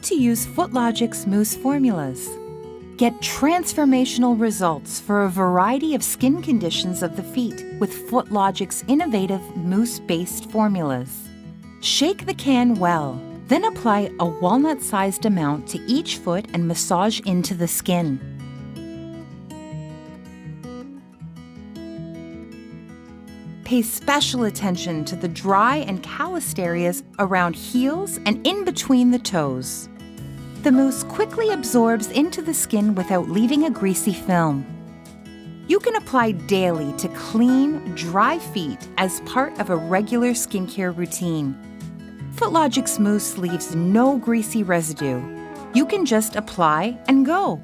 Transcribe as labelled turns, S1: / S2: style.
S1: to use Footlogix mousse formulas. Get transformational results for a variety of skin conditions of the feet with Footlogix innovative mousse-based formulas. Shake the can well, then apply a walnut-sized amount to each foot and massage into the skin. Pay special attention to the dry and calloused areas around heels and in between the toes. The mousse quickly absorbs into the skin without leaving a greasy film. You can apply daily to clean, dry feet as part of a regular skincare routine. Footlogix mousse leaves no greasy residue. You can just apply and go.